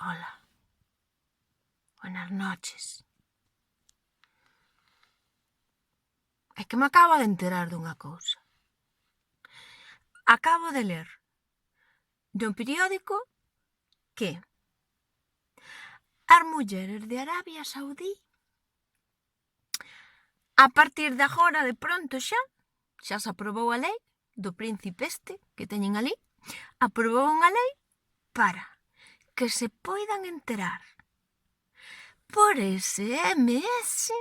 Hola. Buenas noches. É que me acabo de enterar dunha cousa. Acabo de ler dun periódico que as mulleres de Arabia Saudí a partir de agora, de pronto xa se aprobou a lei do príncipe este que teñen ali, aprobou unha lei para que se poidan enterar por SMS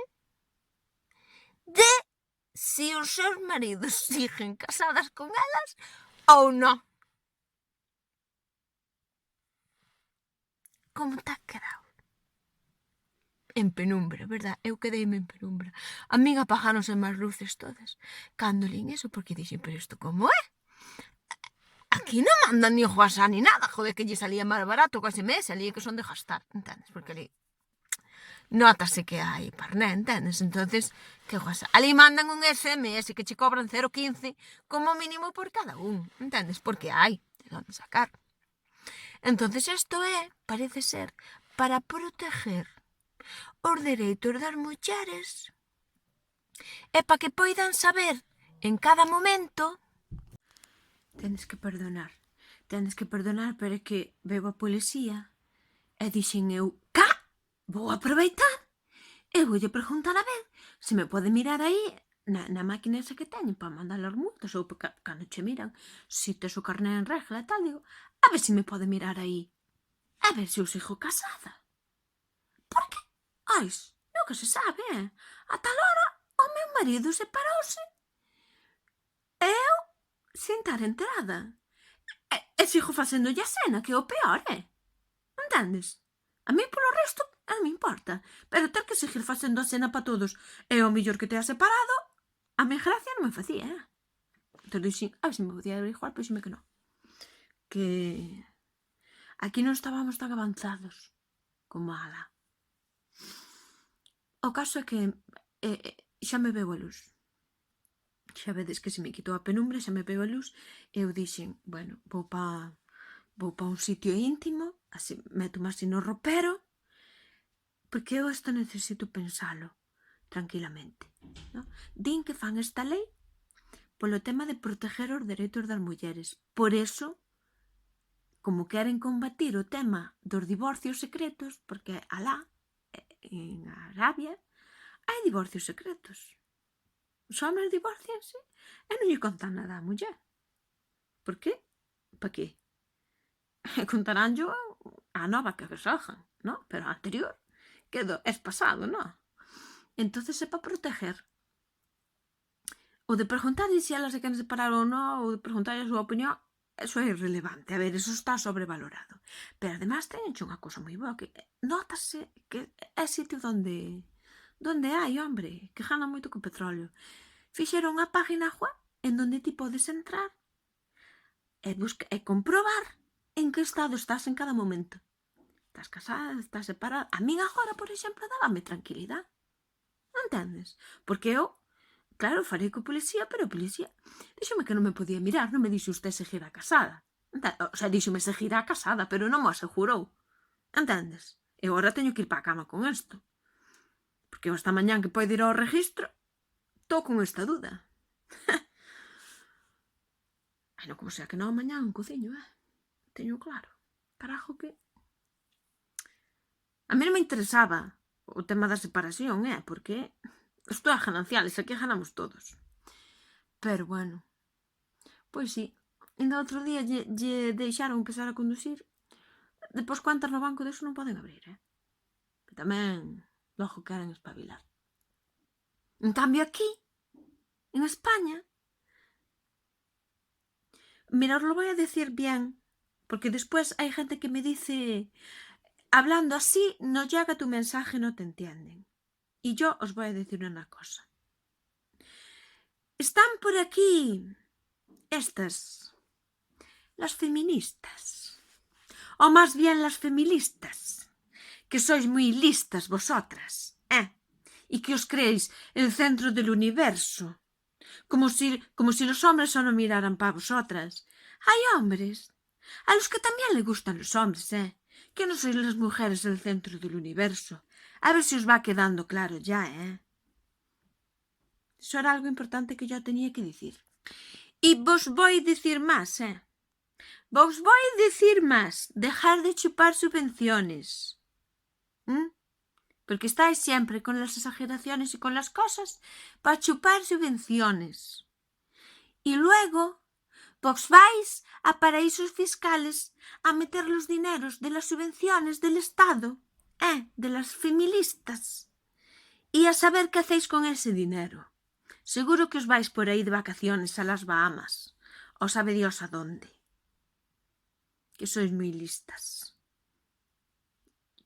de si os seus maridos siguen casadas con elas ou non. Como te has quedado? En penumbra, verdad? Eu quedeime en penumbra. A min apagáronse máis luces todas cando lín eso, porque dixen, pero isto como é? Aquí non mandan ni o WhatsApp ni nada, joder, que lle salía máis barato co SMS, ali que son de gastar, entendes? Porque ali notase que hai parné, entendes? Entonces, que WhatsApp? Ali mandan un SMS que che cobran 0,15 como mínimo por cada un, entendes? Porque hai de onde sacar. Entonces isto é, parece ser, para proteger os dereitos das mulleres e para que poidan saber en cada momento. Tendes que perdonar, pero é que veo a policía e dixen eu, cá, vou aproveitar e voulle preguntar a ver se me pode mirar aí na máquina esa que teñen para mandar as multas ou cando che miran se tes o carné en regla e tal, digo, a ver se me pode mirar aí a ver se eu sigo casada. Porque, ois, nunca se sabe, a tal hora o meu marido separouse e eu sin estar enterada. E sigo facéndolle a cena, que é o peor, entendes? A mí polo resto non me importa, pero ter que seguir facendo a cena para todos e o mellor que te ha separado, a mi gracia non me facía, Entón dixen, a ver se me podía averiguar, pois dixeme que non. Que aquí non estábamos tan avanzados como alá. O caso é que xa me veo a luz. Xa vedes que se me quitou a penumbra, xa me veo a luz e eu dixen, bueno, vou pa un sitio íntimo, así meto así no ropero, porque eu isto necesito pensalo tranquilamente, ¿no? Din que fan esta lei polo tema de proteger os dereitos das mulleres. Por eso, como queren combatir o tema dos divorcios secretos, porque alá, en Arabia, hai divorcios secretos. Os homens divorcianse e non lle contan nada á muller. Por qué? Pa qué? Contaránllo a nova que resoljan, ¿no? Pero a anterior quedou, es pasado, ¿no? Entonces é para proteger. O de preguntarlle se elas se queren separar ou non, ou de preguntarlle a súa opinión, eso é irrelevante. A ver, eso está sobrevalorado. Pero además teñen unha cosa moi boa, que notase que é sitio donde hai, hombre, que gana moito co petróleo. Fixeron unha página web en donde ti podes entrar e comprobar en que estado estás en cada momento. Estás casada, estás separada. A min agora, por exemplo, dábame tranquilidade. Entendes? Porque eu, claro, farei co policía, pero o policía díxome que non me podía mirar, non me dixo usted seguirá casada. O sea, díxome seguirá casada, pero non me asegurou. Entendes? E agora teño que ir para a cama con isto. Porque eu esta mañán que podo ir ao registro, estou con esta duda. Ai, non, como sea que non, mañán cociño, teño claro. Carajo que... A mí non me interesaba o tema da separación, porque isto é gananciales, aquí ganamos todos. Pero bueno, pois sí, ainda outro día lle deixaron empezar a conducir, depois cuentas no banco deso non poden abrir, que tamén logo queren espabilar. En cambio aquí, en España, mira, os lo voy a decir bien, porque después hay gente que me dice, hablando así, no llega tu mensaje, no te entienden. Y yo os voy a decir una cosa. Están por aquí estas, las feministas, o más bien las feministas, que sois muy listas vosotras, y que os creéis el centro del universo, como si los hombres solo miraran para vosotras. Hay hombres a los que también les gustan los hombres, que no sois las mujeres el centro del universo. A ver si os va quedando claro ya, ¿eh? Eso era algo importante que yo tenía que decir. Y vos voy a decir más, ¿eh? Vos voy a decir más. Dejar de chupar subvenciones. Porque estáis siempre con las exageraciones y con las cosas para chupar subvenciones. Y luego vos vais a paraísos fiscales a meter los dineros de las subvenciones del Estado, de las feministas, y a saber qué hacéis con ese dinero. Seguro que os vais por ahí de vacaciones a las Bahamas, o sabe Dios a dónde. Que sois muy listas.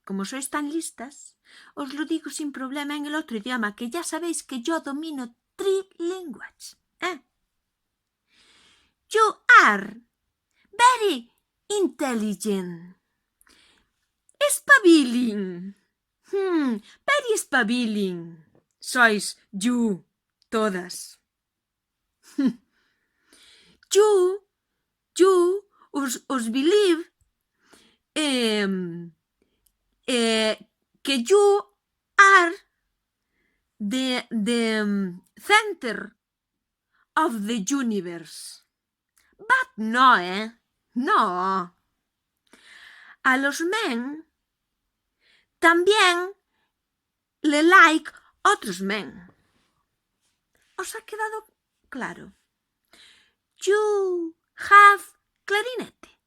Como sois tan listas, os lo digo sin problema en el otro idioma, que ya sabéis que yo domino 3 languages. You are very intelligent. Spabiling. Very spabiling. Sois you, todas. You os believe que you are the center of the universe. But no, No. A los men también le like otros men. ¿Os ha quedado claro? You have clarinete.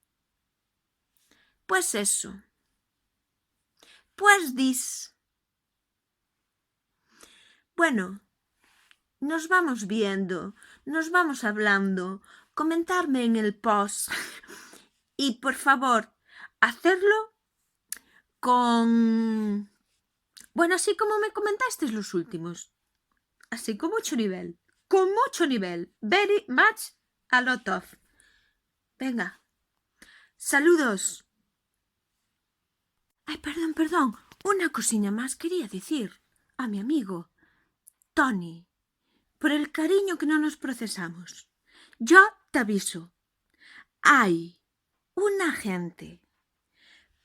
Pues eso. Pues dis. Bueno, nos vamos viendo, nos vamos hablando. Comentarme en el post. Y por favor, hacerlo con... Bueno, así como me comentasteis los últimos. Así, con mucho nivel. Con mucho nivel. Very much, a lot of. Venga. Saludos. Ay, perdón. Una cosilla más quería decir a mi amigo Tony. Por el cariño que no nos procesamos. Yo te aviso. Hay una gente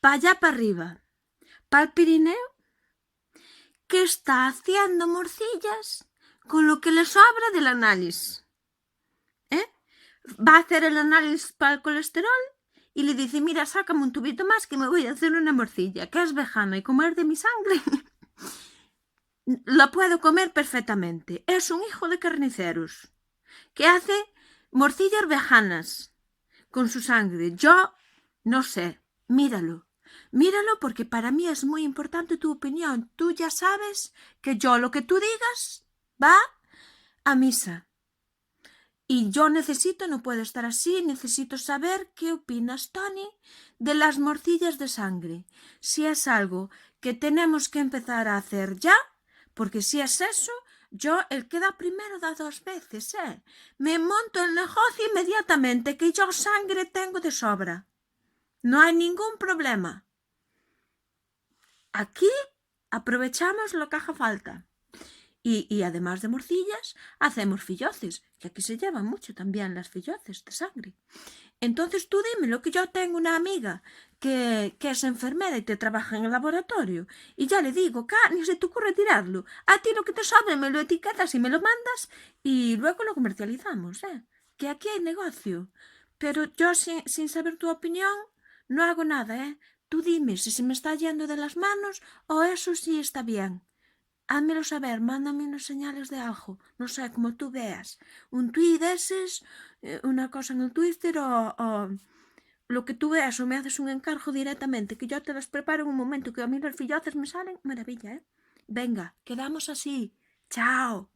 para allá para arriba, para el Pirineo, que está haciendo morcillas con lo que le sobra del análisis. Va a hacer el análisis para el colesterol y le dice, mira, sácame un tubito más que me voy a hacer una morcilla, que es vegana y como es de mi sangre, la puedo comer perfectamente. Es un hijo de carniceros que hace morcillas veganas con su sangre. Yo no sé, míralo porque para mí es muy importante tu opinión. Tú ya sabes que yo lo que tú digas va a misa. Y yo no puedo estar así, necesito saber qué opinas, Tony, de las morcillas de sangre. Si es algo que tenemos que empezar a hacer ya, porque si es eso, yo el que da primero da 2 veces, Me monto el negocio inmediatamente, que yo sangre tengo de sobra. No hay ningún problema. Aquí aprovechamos lo que haga falta. Y además de morcillas, hacemos filloces, que aquí se llevan mucho también las filloces de sangre. Entonces tú dímelo, que yo tengo una amiga que es enfermera y te trabaja en el laboratorio. Y ya le digo, ni se te ocurre tirarlo. A ti lo que te sobre me lo etiquetas y me lo mandas y luego lo comercializamos, Que aquí hay negocio. Pero yo sin saber tu opinión no hago nada, Tú dime si se me está yendo de las manos o eso sí está bien. Házmelo saber, mándame unas señales de algo, no sé, como tú veas. Un tweet de esos, una cosa en el Twitter o lo que tú veas, o me haces un encargo directamente, que yo te las preparo en un momento, que a mí los fillotes me salen, maravilla, Venga, quedamos así. Chao.